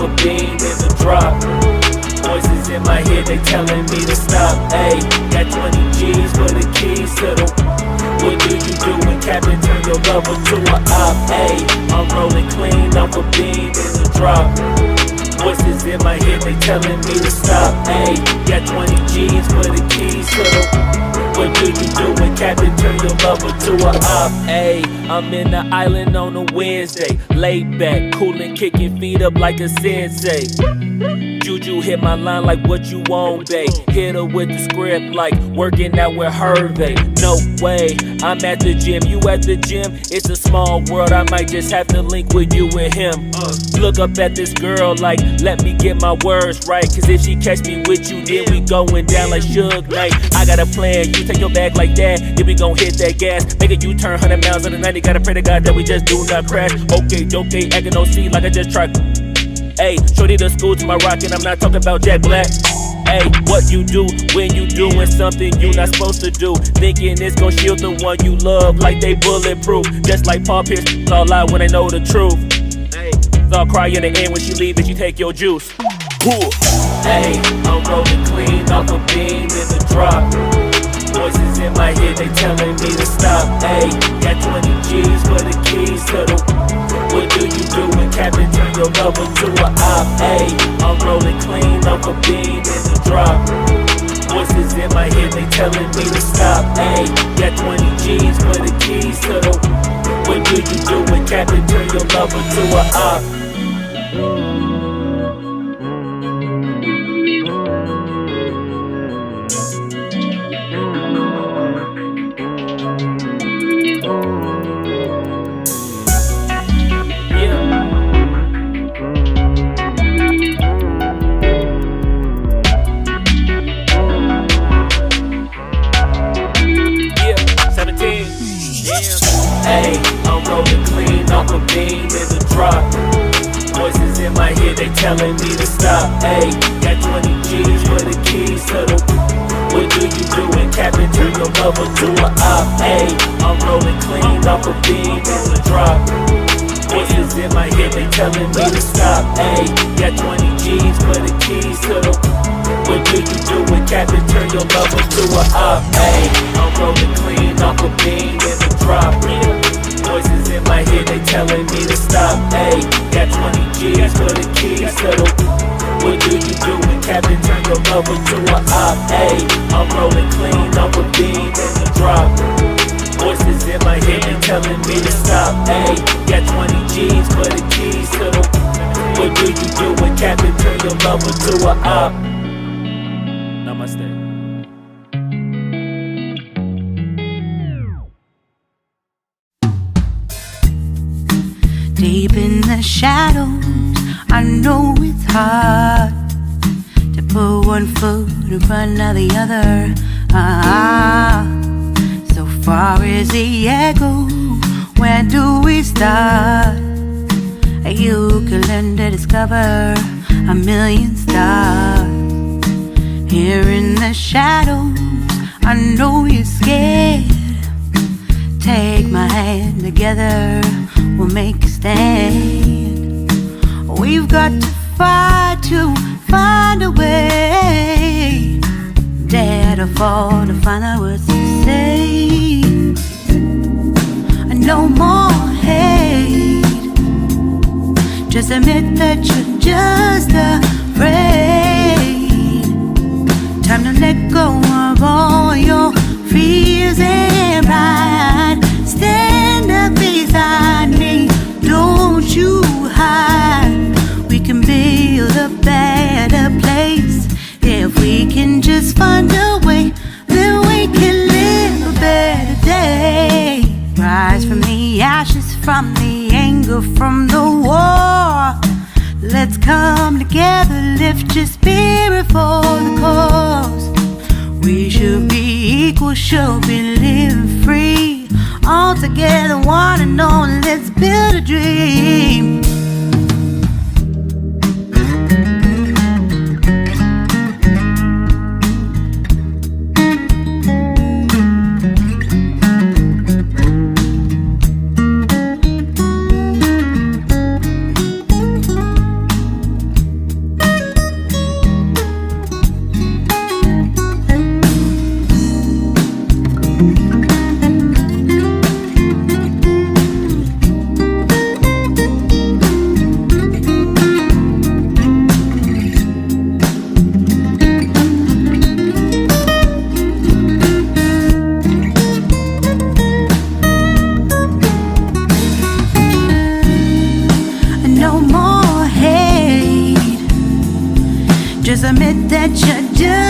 a bean in the drop. Voices in my head, they telling me to stop. Ayy, got 20 G's for the keys to the. What do you do when Captain turn your lover to a op? Ayy, I'm rolling clean off a bean in the drop. Voices in my head, they telling me to stop. Ayy, got 20 G's for the keys to the. What do you do when Captain turn your lover to a op? Ayy, I'm in the island on a Wednesday, laid back, coolin', kicking feet up like a sensei. Juju hit my line like what you want, babe. Hit her with the script like working out with Hervey. No way, I'm at the gym, you at the gym. It's a small world, I might just have to link with you and him. Look up at this girl like, let me get my words right. Cause if she catch me with you, then we going down like Suge Knight. I got a plan, you take your bag like that, then we gon' hit that gas. Make a U-turn 100 miles on the 90, gotta pray to God that we just do not crash. Okay, acting no C like I just tried. Ayy, shorty the school to my rocket, I'm not talking about Jack Black. Ayy, what you do when you doing something you not supposed to do? Thinking it's gon' shield the one you love like they bulletproof. Just like Paul Pierce, it's all lie when they know the truth. Ayy, so I'll cry in the end when she leave and she take your juice. Ayy, I'm rolling clean off a beam in the drop. Voices in my head, they telling me to stop. Ayy, got 20 G's for the keys to the. What do you do when Captain turn your lover to a op? Ayy, I'm rolling clean off a beam in the drop. Voices in my head, they telling me to stop. Ayy, got 20 G's for the keys to the. What do you do when Captain turn your lover to a op? Ayy, I'm rolling clean off a beam in the drop. Voices in my head, they telling me to stop. Ayy, got 20 G's for the keys to the. What do you do when Captain turn your lover to a op? Ayy, I'm rolling clean off a beam in the drop. Voices in my head, they telling me to stop. Ayy, got 20 G's for the keys to the. What do you do when Captain turn your lover to a op? Ayy, I'm rolling clean off a beam in the drop. Voices in my head, they telling me to stop. Ayy, got 20 G's for the keys to the. What do you do when Captain turn your lover to a op? Ayy, I'm rolling clean off a beam in the drop. Voices in my head, they telling me to stop. Ayy, got 20 G's for the keys to the. What do you do when Captain turn your lover to a op? Namaste. Deep in the shadows, I know it's hard to put one foot in front of the other. So far as the echo, where do we start? You can learn to discover a million stars. Here in the shadows, I know you're scared. Take my hand, together we'll make a stand. We've got to fight to find a way. Dare to fall to find out what to say. No more hate. Just admit that you're just afraid. Time to let go of all your fears and pride. Stand up beside me, don't you hide. We can build a better place. If we can just find a way, then we can live a better day. Rise from the ashes, from the anger, from the war. Let's come together, lift your spirit for the cause. We should be equal, should be living free. All together, one and all, let's build a dream. Just admit that you're just